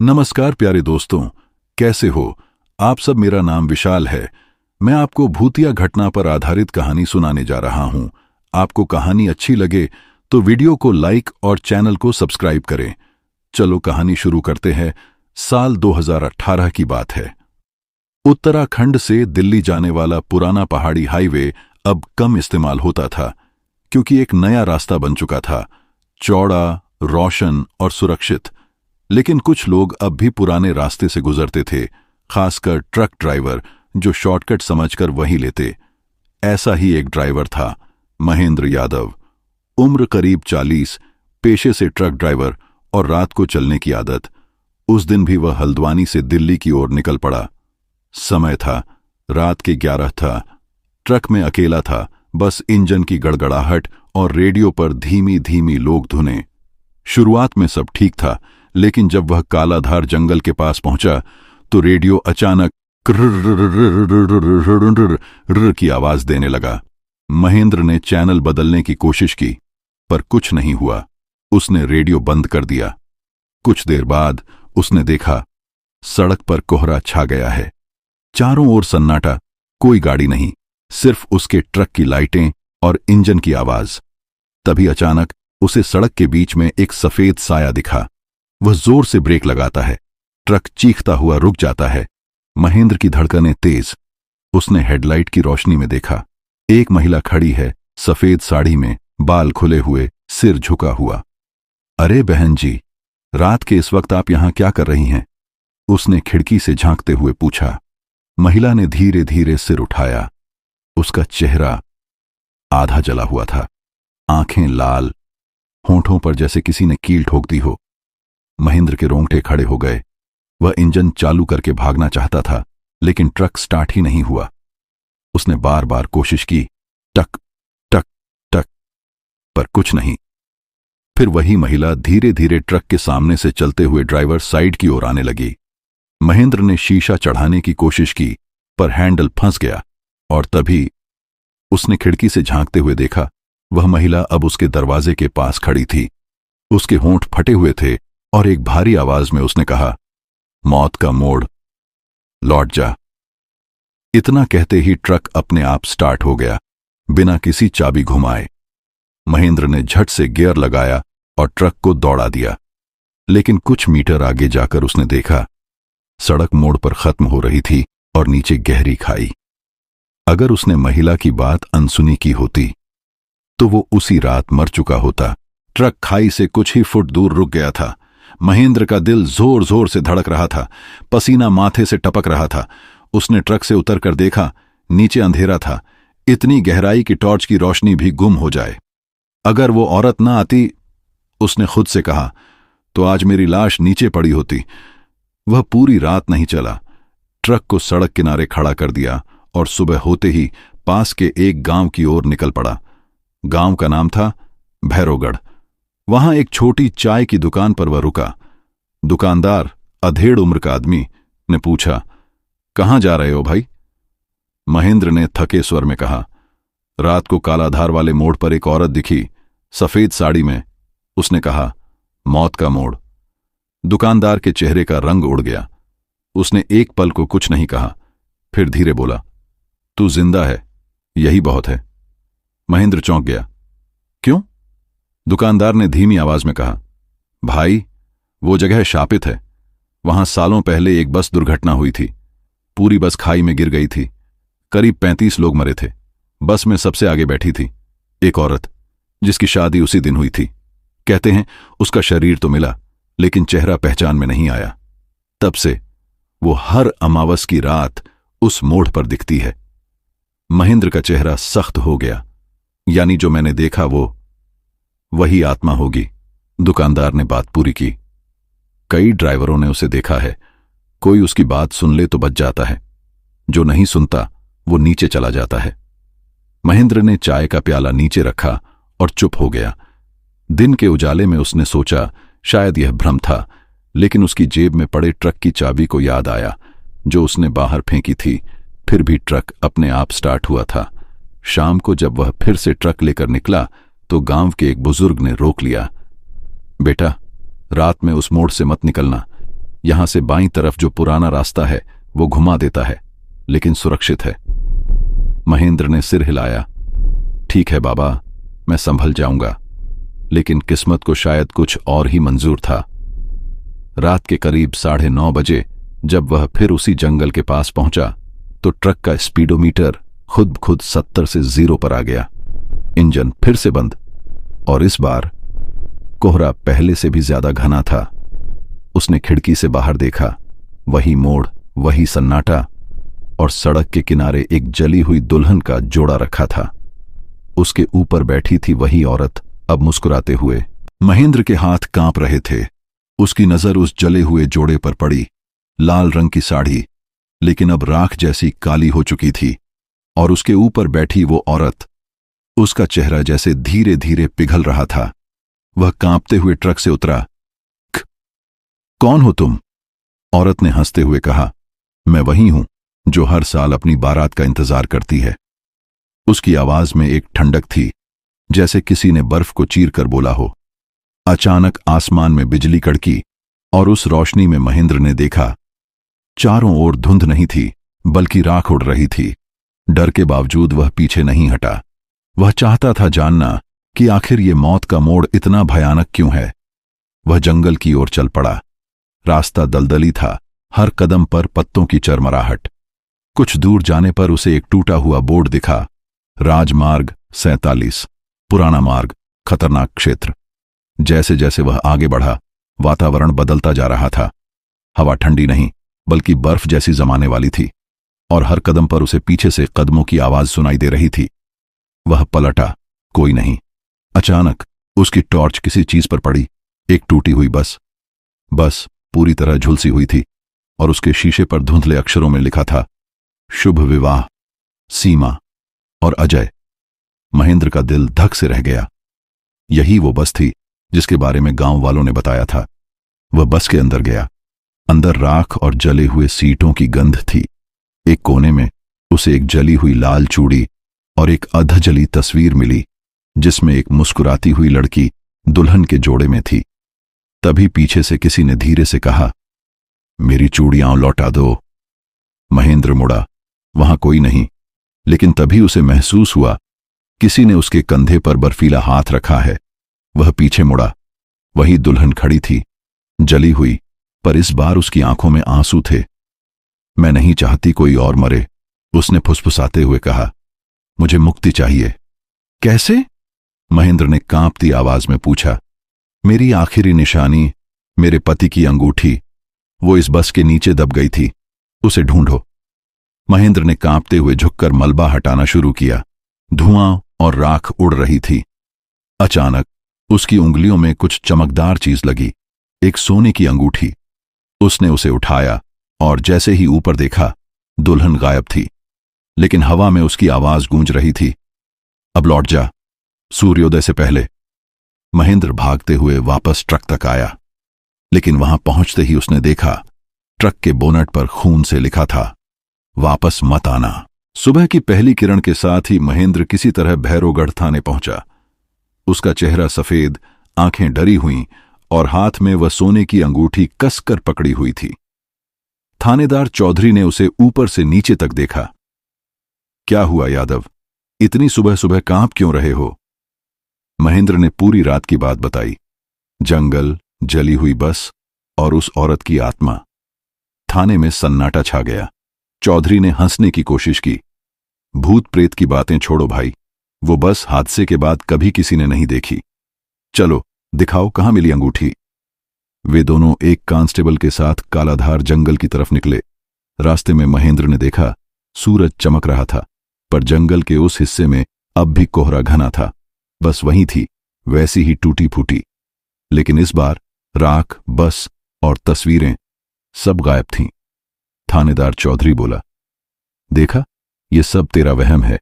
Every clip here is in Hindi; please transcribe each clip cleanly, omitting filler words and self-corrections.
नमस्कार प्यारे दोस्तों, कैसे हो आप सब। मेरा नाम विशाल है। मैं आपको भूतिया घटना पर आधारित कहानी सुनाने जा रहा हूं। आपको कहानी अच्छी लगे तो वीडियो को लाइक और चैनल को सब्सक्राइब करें। चलो कहानी शुरू करते हैं। साल 2018 की बात है। उत्तराखंड से दिल्ली जाने वाला पुराना पहाड़ी हाईवे अब कम इस्तेमाल होता था, क्योंकि एक नया रास्ता बन चुका था, चौड़ा, रोशन और सुरक्षित। लेकिन कुछ लोग अब भी पुराने रास्ते से गुजरते थे, खासकर ट्रक ड्राइवर जो शॉर्टकट समझकर वहीं लेते। ऐसा ही एक ड्राइवर था, महेंद्र यादव। उम्र करीब 40, पेशे से ट्रक ड्राइवर और रात को चलने की आदत। उस दिन भी वह हल्द्वानी से दिल्ली की ओर निकल पड़ा। समय था रात के 11 था। ट्रक में अकेला था, बस इंजन की गड़गड़ाहट और रेडियो पर धीमी धीमी लोक धुनें। शुरुआत में सब ठीक था, लेकिन जब वह कालाधार जंगल के पास पहुंचा तो रेडियो अचानक कृर की आवाज देने लगा। महेंद्र ने चैनल बदलने की कोशिश की, पर कुछ नहीं हुआ। उसने रेडियो बंद कर दिया। कुछ देर बाद उसने देखा, सड़क पर कोहरा छा गया है। चारों ओर सन्नाटा, कोई गाड़ी नहीं, सिर्फ उसके ट्रक की लाइटें और इंजन की आवाज। तभी अचानक उसे सड़क के बीच में एक सफेद साया दिखा। वह जोर से ब्रेक लगाता है। ट्रक चीखता हुआ रुक जाता है। महेंद्र की धड़कनें तेज। उसने हेडलाइट की रोशनी में देखा, एक महिला खड़ी है, सफेद साड़ी में, बाल खुले हुए, सिर झुका हुआ। अरे बहन जी, रात के इस वक्त आप यहां क्या कर रही हैं? उसने खिड़की से झांकते हुए पूछा। महिला ने धीरे धीरे सिर उठाया। उसका चेहरा आधा जला हुआ था, आंखें लाल, होंठों पर जैसे किसी ने कील ठोक दी हो। महेंद्र के रोंगटे खड़े हो गए। वह इंजन चालू करके भागना चाहता था, लेकिन ट्रक स्टार्ट ही नहीं हुआ। उसने बार बार कोशिश की, टक टक टक, पर कुछ नहीं। फिर वही महिला धीरे धीरे ट्रक के सामने से चलते हुए ड्राइवर साइड की ओर आने लगी। महेंद्र ने शीशा चढ़ाने की कोशिश की, पर हैंडल फंस गया। और तभी उसने खिड़की से झांकते हुए देखा, वह महिला अब उसके दरवाजे के पास खड़ी थी। उसके होंठ फटे हुए थे और एक भारी आवाज में उसने कहा, मौत का मोड़, लौट जा। इतना कहते ही ट्रक अपने आप स्टार्ट हो गया, बिना किसी चाबी घुमाए। महेंद्र ने झट से गियर लगाया और ट्रक को दौड़ा दिया। लेकिन कुछ मीटर आगे जाकर उसने देखा, सड़क मोड़ पर खत्म हो रही थी और नीचे गहरी खाई। अगर उसने महिला की बात अनसुनी की होती तो वो उसी रात मर चुका होता। ट्रक खाई से कुछ ही फुट दूर रुक गया था। महेंद्र का दिल जोर जोर से धड़क रहा था, पसीना माथे से टपक रहा था। उसने ट्रक से उतरकर देखा, नीचे अंधेरा था, इतनी गहराई की टॉर्च की रोशनी भी गुम हो जाए। अगर वो औरत ना आती, उसने खुद से कहा, तो आज मेरी लाश नीचे पड़ी होती। वह पूरी रात नहीं चला। ट्रक को सड़क किनारे खड़ा कर दिया और सुबह होते ही पास के एक गांव की ओर निकल पड़ा। गांव का नाम था भैरवगढ़। वहां एक छोटी चाय की दुकान पर वह रुका। दुकानदार, अधेड़ उम्र का आदमी, ने पूछा, कहां जा रहे हो भाई? महेंद्र ने थके स्वर में कहा, रात को कालाधार वाले मोड़ पर एक औरत दिखी, सफेद साड़ी में। उसने कहा, मौत का मोड़। दुकानदार के चेहरे का रंग उड़ गया। उसने एक पल को कुछ नहीं कहा, फिर धीरे बोला, तू जिंदा है, यही बहुत है। महेंद्र चौंक गया। क्यों? दुकानदार ने धीमी आवाज में कहा, भाई, वो जगह शापित है। वहां सालों पहले एक बस दुर्घटना हुई थी। पूरी बस खाई में गिर गई थी। करीब 35 लोग मरे थे। बस में सबसे आगे बैठी थी एक औरत, जिसकी शादी उसी दिन हुई थी। कहते हैं उसका शरीर तो मिला, लेकिन चेहरा पहचान में नहीं आया। तब से वो हर अमावस की रात उस मोड़ पर दिखती है। महेंद्र का चेहरा सख्त हो गया। यानी जो मैंने देखा वो वही आत्मा होगी। दुकानदार ने बात पूरी की। कई ड्राइवरों ने उसे देखा है। कोई उसकी बात सुन ले तो बच जाता है, जो नहीं सुनता वो नीचे चला जाता है। महेंद्र ने चाय का प्याला नीचे रखा और चुप हो गया। दिन के उजाले में उसने सोचा शायद यह भ्रम था, लेकिन उसकी जेब में पड़े ट्रक की चाबी को याद आया, जो उसने बाहर फेंकी थी। फिर भी ट्रक अपने आप स्टार्ट हुआ था। शाम को जब वह फिर से ट्रक लेकर निकला तो गांव के एक बुजुर्ग ने रोक लिया। बेटा, रात में उस मोड़ से मत निकलना। यहां से बाईं तरफ जो पुराना रास्ता है वो घुमा देता है, लेकिन सुरक्षित है। महेंद्र ने सिर हिलाया। ठीक है बाबा, मैं संभल जाऊंगा। लेकिन किस्मत को शायद कुछ और ही मंजूर था। रात के करीब 9:30 बजे जब वह फिर उसी जंगल के पास पहुंचा तो ट्रक का स्पीडोमीटर खुद 70 से 0 पर आ गया। इंजन फिर से बंद, और इस बार कोहरा पहले से भी ज्यादा घना था। उसने खिड़की से बाहर देखा, वही मोड़, वही सन्नाटा, और सड़क के किनारे एक जली हुई दुल्हन का जोड़ा रखा था। उसके ऊपर बैठी थी वही औरत, अब मुस्कुराते हुए। महेंद्र के हाथ कांप रहे थे। उसकी नजर उस जले हुए जोड़े पर पड़ी। लाल रंग की साड़ी, लेकिन अब राख जैसी काली हो चुकी थी, और उसके ऊपर बैठी वो औरत, उसका चेहरा जैसे धीरे धीरे पिघल रहा था। वह कांपते हुए ट्रक से उतरा। कौन हो तुम? औरत ने हंसते हुए कहा। मैं वही हूं जो हर साल अपनी बारात का इंतजार करती है। उसकी आवाज में एक ठंडक थी, जैसे किसी ने बर्फ को चीर कर बोला हो। अचानक आसमान में बिजली कड़की, और उस रोशनी में महेंद्र ने देखा, चारों ओर धुंध नहीं थी, बल्कि राख उड़ रही थी। डर के बावजूद वह पीछे नहीं हटा। वह चाहता था जानना कि आखिर ये मौत का मोड़ इतना भयानक क्यों है। वह जंगल की ओर चल पड़ा। रास्ता दलदली था, हर कदम पर पत्तों की चरमराहट। कुछ दूर जाने पर उसे एक टूटा हुआ बोर्ड दिखा, राजमार्ग 47, पुराना मार्ग, खतरनाक क्षेत्र। जैसे जैसे वह आगे बढ़ा, वातावरण बदलता जा रहा था। हवा ठंडी नहीं, बल्कि बर्फ जैसी जमाने वाली थी, और हर कदम पर उसे पीछे से कदमों की आवाज सुनाई दे रही थी। वह पलटा, कोई नहीं। अचानक उसकी टॉर्च किसी चीज पर पड़ी। एक टूटी हुई बस पूरी तरह झुलसी हुई थी, और उसके शीशे पर धुंधले अक्षरों में लिखा था, शुभ विवाह, सीमा और अजय। महेंद्र का दिल धक से रह गया। यही वो बस थी जिसके बारे में गांव वालों ने बताया था। वह बस के अंदर गया। अंदर राख और जले हुए सीटों की गंध थी। एक कोने में उसे एक जली हुई लाल चूड़ी और एक अधजली तस्वीर मिली, जिसमें एक मुस्कुराती हुई लड़की दुल्हन के जोड़े में थी। तभी पीछे से किसी ने धीरे से कहा, मेरी चूड़ियां लौटा दो। महेंद्र मुड़ा, वहां कोई नहीं, लेकिन तभी उसे महसूस हुआ किसी ने उसके कंधे पर बर्फीला हाथ रखा है। वह पीछे मुड़ा। वही दुल्हन खड़ी थी, जली हुई, पर इस बार उसकी आंखों में आंसू थे। मैं नहीं चाहती कोई और मरे, उसने फुसफुसाते हुए कहा। मुझे मुक्ति चाहिए। कैसे? महेंद्र ने कांपती आवाज में पूछा। मेरी आखिरी निशानी, मेरे पति की अंगूठी, वो इस बस के नीचे दब गई थी, उसे ढूंढो। महेंद्र ने कांपते हुए झुककर मलबा हटाना शुरू किया। धुआं और राख उड़ रही थी। अचानक उसकी उंगलियों में कुछ चमकदार चीज लगी, एक सोने की अंगूठी। उसने उसे उठाया, और जैसे ही ऊपर देखा, दुल्हन गायब थी, लेकिन हवा में उसकी आवाज गूंज रही थी, अब लौट जा, सूर्योदय से पहले। महेंद्र भागते हुए वापस ट्रक तक आया, लेकिन वहां पहुंचते ही उसने देखा, ट्रक के बोनट पर खून से लिखा था, वापस मत आना। सुबह की पहली किरण के साथ ही महेंद्र किसी तरह भैरवगढ़ थाने पहुंचा। उसका चेहरा सफेद, आंखें डरी हुईं, और हाथ में वह सोने की अंगूठी कसकर पकड़ी हुई थी। थानेदार चौधरी ने उसे ऊपर से नीचे तक देखा। क्या हुआ यादव, इतनी सुबह सुबह कांप क्यों रहे हो? महेंद्र ने पूरी रात की बात बताई। जंगल, जली हुई बस और उस औरत की आत्मा। थाने में सन्नाटा छा गया। चौधरी ने हंसने की कोशिश की। भूत प्रेत की बातें छोड़ो भाई, वो बस हादसे के बाद कभी किसी ने नहीं देखी। चलो दिखाओ कहां मिली अंगूठी। वे दोनों एक कांस्टेबल के साथ कालाधार जंगल की तरफ निकले। रास्ते में महेंद्र ने देखा, सूरज चमक रहा था, पर जंगल के उस हिस्से में अब भी कोहरा घना था। बस वहीं थी, वैसी ही टूटी फूटी, लेकिन इस बार राख, बस और तस्वीरें सब गायब थीं। थानेदार चौधरी बोला, देखा, ये सब तेरा वहम है।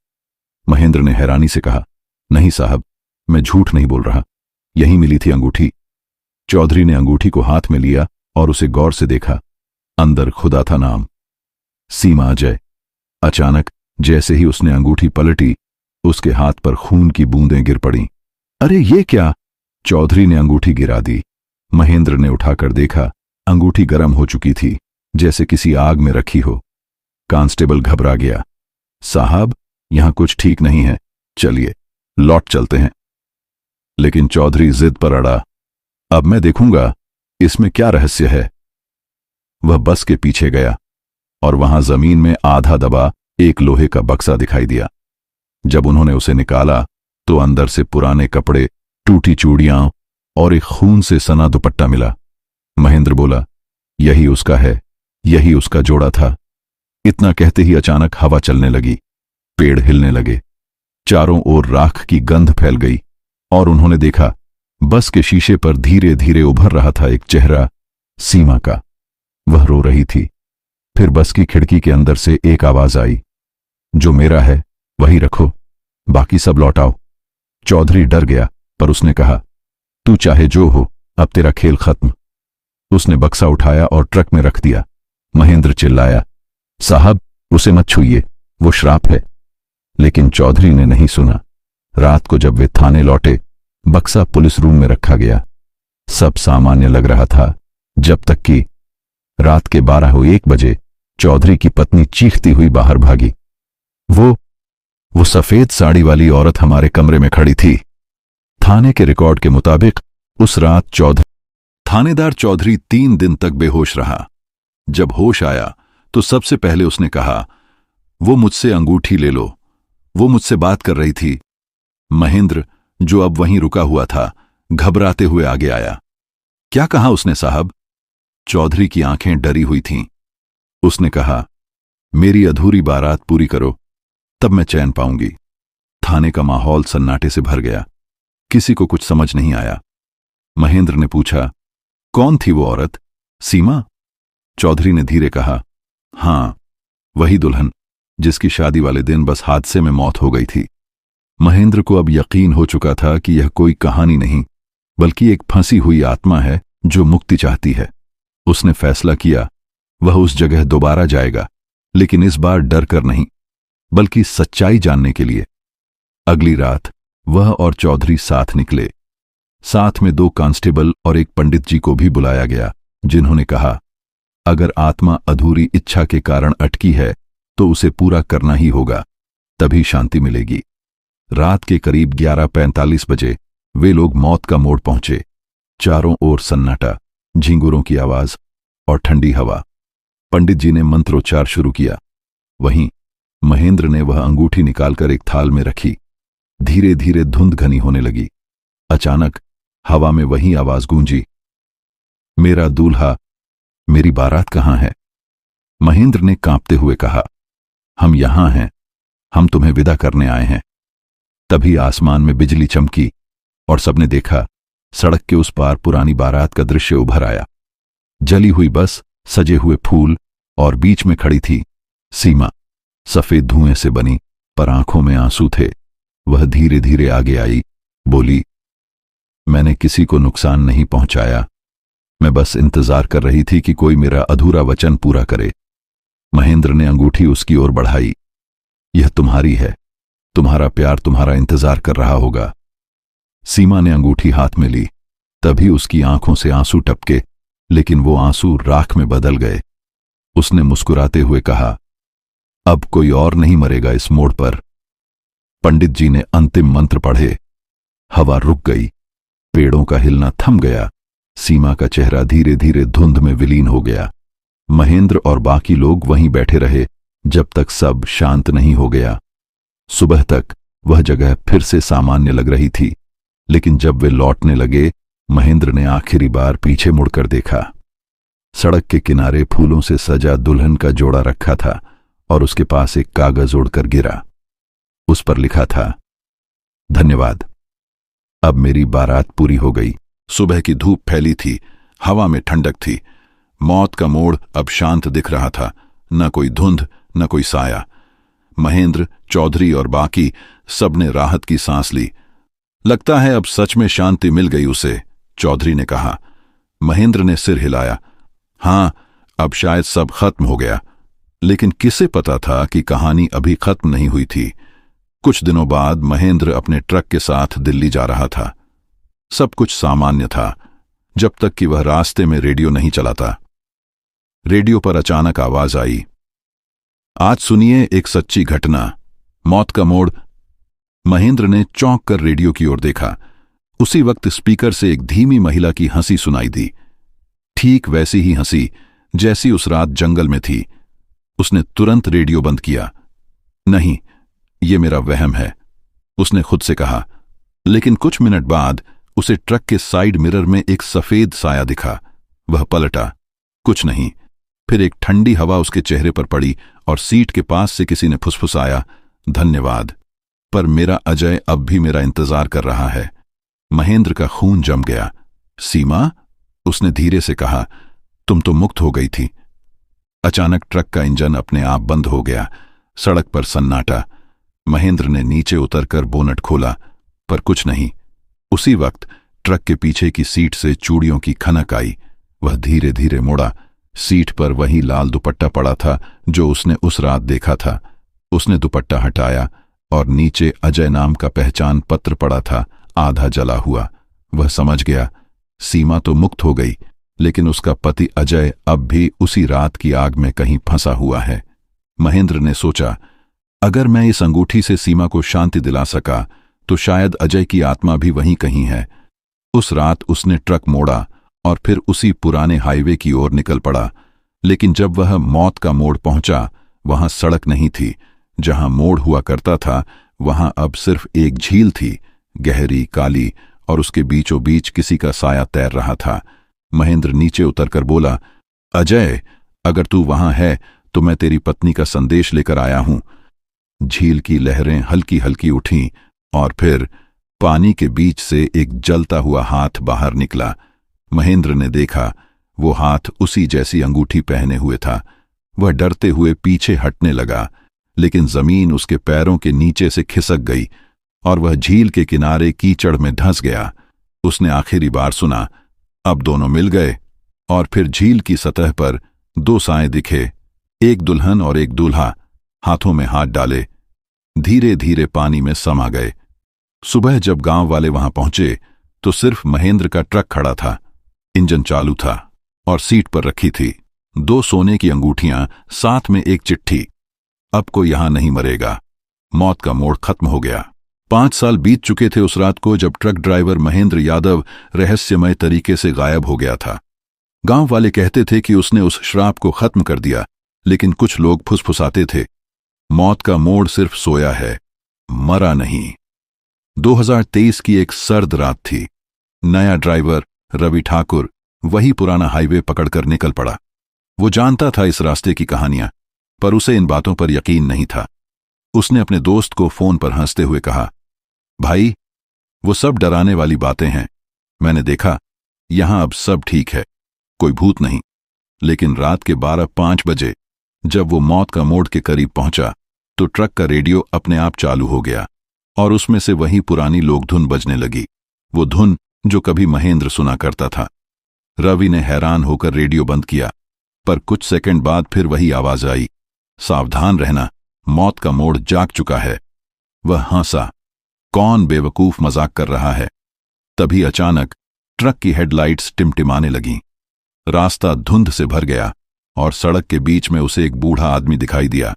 महेंद्र ने हैरानी से कहा, नहीं साहब, मैं झूठ नहीं बोल रहा, यहीं मिली थी अंगूठी। चौधरी ने अंगूठी को हाथ में लिया और उसे गौर से देखा। अंदर खुदा था नाम, सीमा अजय। अचानक जैसे ही उसने अंगूठी पलटी, उसके हाथ पर खून की बूंदें गिर पड़ीं। अरे ये क्या? चौधरी ने अंगूठी गिरा दी। महेंद्र ने उठाकर देखा, अंगूठी गर्म हो चुकी थी, जैसे किसी आग में रखी हो। कांस्टेबल घबरा गया। साहब, यहां कुछ ठीक नहीं है, चलिए लौट चलते हैं। लेकिन चौधरी जिद पर अड़ा। अब मैं देखूंगा इसमें क्या रहस्य है। वह बस के पीछे गया और वहां जमीन में आधा दबा एक लोहे का बक्सा दिखाई दिया। जब उन्होंने उसे निकाला तो अंदर से पुराने कपड़े, टूटी चूड़ियां और एक खून से सना दुपट्टा मिला। महेंद्र बोला, यही उसका है, यही उसका जोड़ा था। इतना कहते ही अचानक हवा चलने लगी, पेड़ हिलने लगे, चारों ओर राख की गंध फैल गई और उन्होंने देखा बस के शीशे पर धीरे धीरे उभर रहा था एक चेहरा, सीमा का। वह रो रही थी। फिर बस की खिड़की के अंदर से एक आवाज आई, जो मेरा है वही रखो, बाकी सब लौटाओ। चौधरी डर गया, पर उसने कहा, तू चाहे जो हो, अब तेरा खेल खत्म। उसने बक्सा उठाया और ट्रक में रख दिया। महेंद्र चिल्लाया, साहब उसे मत छूइए, वो श्राप है। लेकिन चौधरी ने नहीं सुना। रात को जब वे थाने लौटे, बक्सा पुलिस रूम में रखा गया। सब सामान्य लग रहा था, जब तक कि रात के 12:01 बजे चौधरी की पत्नी चीखती हुई बाहर भागी। वो सफेद साड़ी वाली औरत हमारे कमरे में खड़ी थी। थाने के रिकॉर्ड के मुताबिक उस रात थानेदार चौधरी 3 दिन तक बेहोश रहा। जब होश आया तो सबसे पहले उसने कहा, वो मुझसे अंगूठी ले लो, वो मुझसे बात कर रही थी। महेंद्र, जो अब वहीं रुका हुआ था, घबराते हुए आगे आया। क्या कहा उसने साहब? चौधरी की आंखें डरी हुई थीं। उसने कहा, मेरी अधूरी बारात पूरी करो, तब मैं चैन पाऊंगी। थाने का माहौल सन्नाटे से भर गया। किसी को कुछ समझ नहीं आया। महेंद्र ने पूछा, कौन थी वो औरत? सीमा? चौधरी ने धीरे कहा, हां, वही दुल्हन जिसकी शादी वाले दिन बस हादसे में मौत हो गई थी। महेंद्र को अब यकीन हो चुका था कि यह कोई कहानी नहीं, बल्कि एक फंसी हुई आत्मा है जो मुक्ति चाहती है। उसने फैसला किया, वह उस जगह दोबारा जाएगा, लेकिन इस बार डर कर नहीं, बल्कि सच्चाई जानने के लिए। अगली रात वह और चौधरी साथ निकले। साथ में 2 कांस्टेबल और एक पंडित जी को भी बुलाया गया, जिन्होंने कहा, अगर आत्मा अधूरी इच्छा के कारण अटकी है तो उसे पूरा करना ही होगा, तभी शांति मिलेगी। रात के करीब 11:45 बजे वे लोग मौत का मोड़ पहुंचे। चारों ओर सन्नाटा, झिंगुरों की आवाज और ठंडी हवा। पंडित जी ने मंत्रोच्चार शुरू किया। वहीं महेंद्र ने वह अंगूठी निकालकर एक थाल में रखी। धीरे धीरे धुंध घनी होने लगी। अचानक हवा में वही आवाज गूंजी, मेरा दूल्हा, मेरी बारात कहां है? महेंद्र ने कांपते हुए कहा, हम यहां हैं, हम तुम्हें विदा करने आए हैं। तभी आसमान में बिजली चमकी और सबने देखा, सड़क के उस पार पुरानी बारात का दृश्य उभर आया। जली हुई बस, सजे हुए फूल और बीच में खड़ी थी सीमा। सफेद धुएं से बनी, पर आंखों में आंसू थे। वह धीरे धीरे आगे आई, बोली, मैंने किसी को नुकसान नहीं पहुंचाया, मैं बस इंतजार कर रही थी कि कोई मेरा अधूरा वचन पूरा करे। महेंद्र ने अंगूठी उसकी ओर बढ़ाई। यह तुम्हारी है, तुम्हारा प्यार तुम्हारा इंतजार कर रहा होगा। सीमा ने अंगूठी हाथ में ली। तभी उसकी आंखों से आंसू टपके, लेकिन वो आंसू राख में बदल गए। उसने मुस्कुराते हुए कहा, अब कोई और नहीं मरेगा इस मोड़ पर। पंडित जी ने अंतिम मंत्र पढ़े। हवा रुक गई, पेड़ों का हिलना थम गया। सीमा का चेहरा धीरे धीरे धुंध में विलीन हो गया। महेंद्र और बाकी लोग वहीं बैठे रहे जब तक सब शांत नहीं हो गया। सुबह तक वह जगह फिर से सामान्य लग रही थी, लेकिन जब वे लौटने लगे, महेंद्र ने आखिरी बार पीछे मुड़कर देखा। सड़क के किनारे फूलों से सजा दुल्हन का जोड़ा रखा था और उसके पास एक कागज उड़कर गिरा। उस पर लिखा था, धन्यवाद, अब मेरी बारात पूरी हो गई। सुबह की धूप फैली थी, हवा में ठंडक थी। मौत का मोड़ अब शांत दिख रहा था, न कोई धुंध, न कोई साया। महेंद्र, चौधरी और बाकी सबने राहत की सांस ली। लगता है अब सच में शांति मिल गई उसे, चौधरी ने कहा। महेंद्र ने सिर हिलाया। हां, अब शायद सब खत्म हो गया। लेकिन किसे पता था कि कहानी अभी खत्म नहीं हुई थी। कुछ दिनों बाद महेंद्र अपने ट्रक के साथ दिल्ली जा रहा था। सब कुछ सामान्य था, जब तक कि वह रास्ते में रेडियो नहीं चलाता। रेडियो पर अचानक आवाज आई, आज सुनिए एक सच्ची घटना, मौत का मोड़। महेंद्र ने चौंक कर रेडियो की ओर देखा। उसी वक्त स्पीकर से एक धीमी महिला की हंसी सुनाई दी, ठीक वैसी ही हंसी जैसी उस रात जंगल में थी। उसने तुरंत रेडियो बंद किया। नहीं, ये मेरा वहम है, उसने खुद से कहा। लेकिन कुछ मिनट बाद उसे ट्रक के साइड मिरर में एक सफेद साया दिखा। वह पलटा, कुछ नहीं। फिर एक ठंडी हवा उसके चेहरे पर पड़ी और सीट के पास से किसी ने फुसफुसाया, धन्यवाद, पर मेरा अजय अब भी मेरा इंतजार कर रहा है। महेंद्र का खून जम गया। सीमा, उसने धीरे से कहा, तुम तो मुक्त हो गई थी। अचानक ट्रक का इंजन अपने आप बंद हो गया। सड़क पर सन्नाटा। महेंद्र ने नीचे उतरकर बोनट खोला, पर कुछ नहीं। उसी वक्त ट्रक के पीछे की सीट से चूड़ियों की खनक आई। वह धीरे धीरे मुड़ा। सीट पर वही लाल दुपट्टा पड़ा था जो उसने उस रात देखा था। उसने दुपट्टा हटाया और नीचे अजय नाम का पहचान पत्र पड़ा था, आधा जला हुआ। वह समझ गया, सीमा तो मुक्त हो गई, लेकिन उसका पति अजय अब भी उसी रात की आग में कहीं फंसा हुआ है। महेंद्र ने सोचा, अगर मैं इस अंगूठी से सीमा को शांति दिला सका तो शायद अजय की आत्मा भी वहीं कहीं है। उस रात उसने ट्रक मोड़ा और फिर उसी पुराने हाईवे की ओर निकल पड़ा। लेकिन जब वह मौत का मोड़ पहुंचा, वहां सड़क नहीं थी। जहां मोड़ हुआ करता था वहां अब सिर्फ एक झील थी, गहरी, काली, और उसके बीचों बीच किसी का साया तैर रहा था। महेंद्र नीचे उतरकर बोला, अजय, अगर तू वहां है तो मैं तेरी पत्नी का संदेश लेकर आया हूं। झील की लहरें हल्की हल्की उठीं और फिर पानी के बीच से एक जलता हुआ हाथ बाहर निकला। महेंद्र ने देखा, वो हाथ उसी जैसी अंगूठी पहने हुए था। वह डरते हुए पीछे हटने लगा, लेकिन जमीन उसके पैरों के नीचे से खिसक गई और वह झील के किनारे कीचड़ में धंस गया। उसने आखिरी बार सुना, अब दोनों मिल गए। और फिर झील की सतह पर दो साएं दिखे, एक दुल्हन और एक दूल्हा, हाथों में हाथ डाले धीरे धीरे पानी में समा गए। सुबह जब गांव वाले वहां पहुंचे तो सिर्फ महेंद्र का ट्रक खड़ा था। इंजन चालू था और सीट पर रखी थी 2 सोने की अंगूठियां, साथ में एक चिट्ठी, अब कोई यहां नहीं मरेगा। मौत का मोड़ खत्म हो गया। 5 साल बीत चुके थे उस रात को जब ट्रक ड्राइवर महेंद्र यादव रहस्यमय तरीके से गायब हो गया था। गांव वाले कहते थे कि उसने उस श्राप को खत्म कर दिया, लेकिन कुछ लोग फुसफुसाते थे, मौत का मोड़ सिर्फ सोया है, मरा नहीं। 2023 की एक सर्द रात थी। नया ड्राइवर रवि ठाकुर वही पुराना हाईवे पकड़कर निकल पड़ा। वो जानता था इस रास्ते की कहानियां, पर उसे इन बातों पर यकीन नहीं था। उसने अपने दोस्त को फोन पर हंसते हुए कहा, भाई, वो सब डराने वाली बातें हैं। मैंने देखा, यहां अब सब ठीक है, कोई भूत नहीं। लेकिन रात के 12:05 बजे जब वो मौत का मोड़ के करीब पहुंचा तो ट्रक का रेडियो अपने आप चालू हो गया और उसमें से वही पुरानी लोकधुन बजने लगी, वो धुन जो कभी महेंद्र सुना करता था। रवि ने हैरान होकर रेडियो बंद किया, पर कुछ सेकंड बाद फिर वही आवाज आई, सावधान रहना, मौत का मोड़ जाग चुका है। वह हंसा, कौन बेवकूफ मजाक कर रहा है। तभी अचानक ट्रक की हेडलाइट्स टिमटिमाने लगीं। रास्ता धुंध से भर गया और सड़क के बीच में उसे एक बूढ़ा आदमी दिखाई दिया।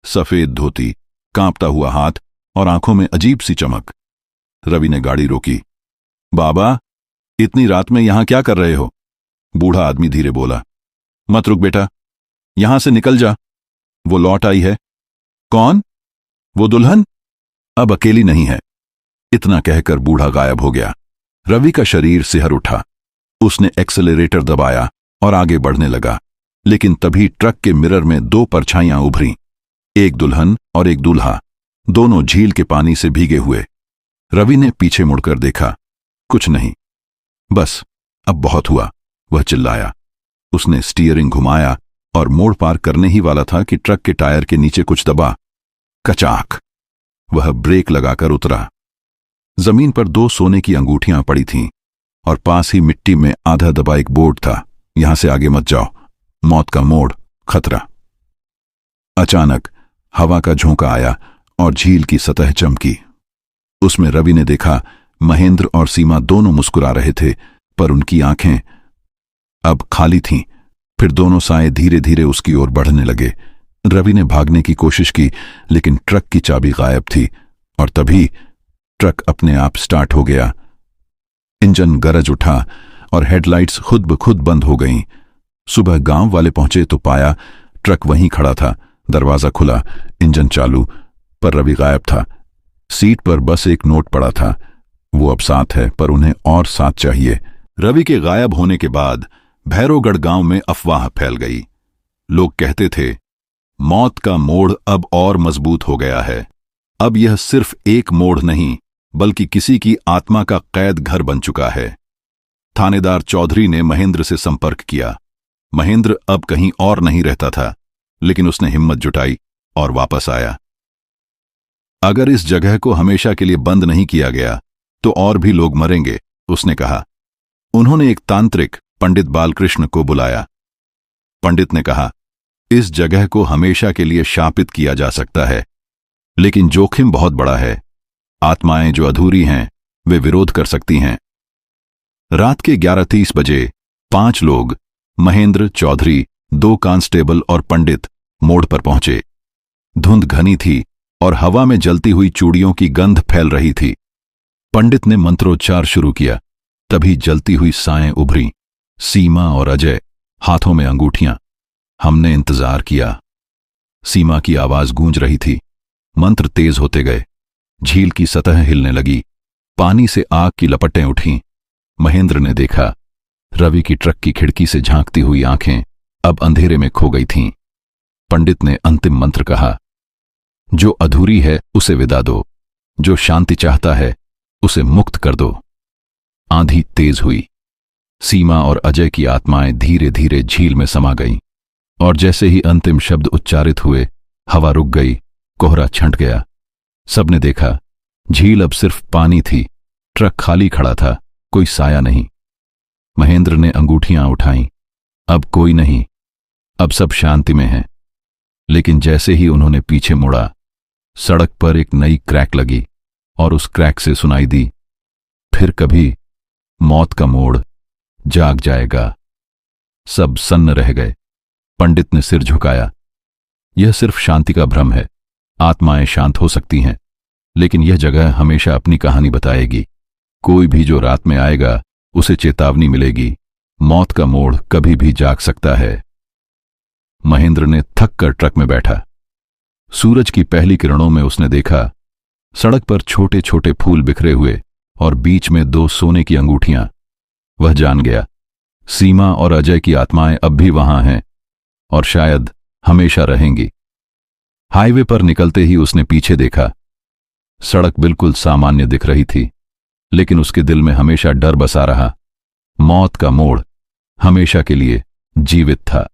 सफेद धोती, कांपता हुआ हाथ और आंखों में अजीब सी चमक। रवि ने गाड़ी रोकी। बाबा, इतनी रात में यहां क्या कर रहे हो? बूढ़ा आदमी धीरे बोला। मत रुक बेटा, यहां से निकल जा, वो लौट आई है। कौन? वो दुल्हन अब अकेली नहीं है। इतना कहकर बूढ़ा गायब हो गया। रवि का शरीर सिहर उठा। उसने एक्सेलरेटर दबाया और आगे बढ़ने लगा, लेकिन तभी ट्रक के मिरर में 2 परछाइयां उभरीं, एक दुल्हन और एक दूल्हा, दोनों झील के पानी से भीगे हुए। रवि ने पीछे मुड़कर देखा, कुछ नहीं। बस, अब बहुत हुआ, वह चिल्लाया। उसने स्टीयरिंग घुमाया और मोड़ पार करने ही वाला था कि ट्रक के टायर के नीचे कुछ दबा। कचाक! वह ब्रेक लगाकर उतरा। जमीन पर 2 सोने की अंगूठियां पड़ी थीं और पास ही मिट्टी में आधा दबा एक बोर्ड था, यहां से आगे मत जाओ, मौत का मोड़, खतरा। अचानक हवा का झोंका आया और झील की सतह चमकी। उसमें रवि ने देखा, महेंद्र और सीमा दोनों मुस्कुरा रहे थे, पर उनकी आंखें अब खाली थीं। फिर दोनों साए धीरे धीरे उसकी ओर बढ़ने लगे। रवि ने भागने की कोशिश की, लेकिन ट्रक की चाबी गायब थी और तभी ट्रक अपने आप स्टार्ट हो गया। इंजन गरज उठा और हेडलाइट्स खुद ब खुद बंद हो गईं। सुबह गांव वाले पहुंचे तो पाया ट्रक वहीं खड़ा था। दरवाजा खुला, इंजन चालू, पर रवि गायब था। सीट पर बस एक नोट पड़ा था। वो अब साथ है, पर उन्हें और साथ चाहिए। रवि के गायब होने के बाद भैरवगढ़ गांव में अफवाह फैल गई। लोग कहते थे, मौत का मोड़ अब और मजबूत हो गया है। अब यह सिर्फ एक मोड़ नहीं, बल्कि किसी की आत्मा का कैद घर बन चुका है। थानेदार चौधरी ने महेंद्र से संपर्क किया। महेंद्र अब कहीं और नहीं रहता था, लेकिन उसने हिम्मत जुटाई और वापस आया। अगर इस जगह को हमेशा के लिए बंद नहीं किया गया तो और भी लोग मरेंगे, उसने कहा। उन्होंने एक तांत्रिक पंडित बालकृष्ण को बुलाया। पंडित ने कहा, इस जगह को हमेशा के लिए शापित किया जा सकता है, लेकिन जोखिम बहुत बड़ा है। आत्माएं जो अधूरी हैं वे विरोध कर सकती हैं। रात के 11:30 बजे 5 लोग, महेंद्र, चौधरी, 2 कांस्टेबल और पंडित मोड़ पर पहुंचे। धुंध घनी थी और हवा में जलती हुई चूड़ियों की गंध फैल रही थी। पंडित ने मंत्रोच्चार शुरू किया। तभी जलती हुई साएं उभरी। सीमा और अजय, हाथों में अंगूठियां। हमने इंतजार किया। सीमा की आवाज गूंज रही थी। मंत्र तेज होते गए। झील की सतह हिलने लगी। पानी से आग की लपटें उठीं। महेंद्र ने देखा, रवि की ट्रक की खिड़की से झांकती हुई आंखें अब अंधेरे में खो गई थीं। पंडित ने अंतिम मंत्र कहा, जो अधूरी है उसे विदा दो, जो शांति चाहता है उसे मुक्त कर दो। आंधी तेज हुई। सीमा और अजय की आत्माएं धीरे धीरे झील में समा गईं, और जैसे ही अंतिम शब्द उच्चारित हुए, हवा रुक गई, कोहरा छंट गया। सबने देखा, झील अब सिर्फ पानी थी। ट्रक खाली खड़ा था, कोई साया नहीं। महेंद्र ने अंगूठियां उठाईं। अब कोई नहीं, अब सब शांति में है। लेकिन जैसे ही उन्होंने पीछे मुड़ा, सड़क पर एक नई क्रैक लगी और उस क्रैक से सुनाई दी, फिर कभी मौत का मोड़ जाग जाएगा। सब सन्न रह गए। पंडित ने सिर झुकाया। यह सिर्फ शांति का भ्रम है। आत्माएं शांत हो सकती हैं, लेकिन यह जगह हमेशा अपनी कहानी बताएगी। कोई भी जो रात में आएगा उसे चेतावनी मिलेगी, मौत का मोड़ कभी भी जाग सकता है। महेंद्र ने थक कर ट्रक में बैठा। सूरज की पहली किरणों में उसने देखा, सड़क पर छोटे छोटे फूल बिखरे हुए और बीच में 2 सोने की अंगूठियां। वह जान गया, सीमा और अजय की आत्माएं अब भी वहां हैं और शायद हमेशा रहेंगी। हाईवे पर निकलते ही उसने पीछे देखा। सड़क बिल्कुल सामान्य दिख रही थी, लेकिन उसके दिल में हमेशा डर बसा रहा। मौत का मोड़ हमेशा के लिए जीवित था।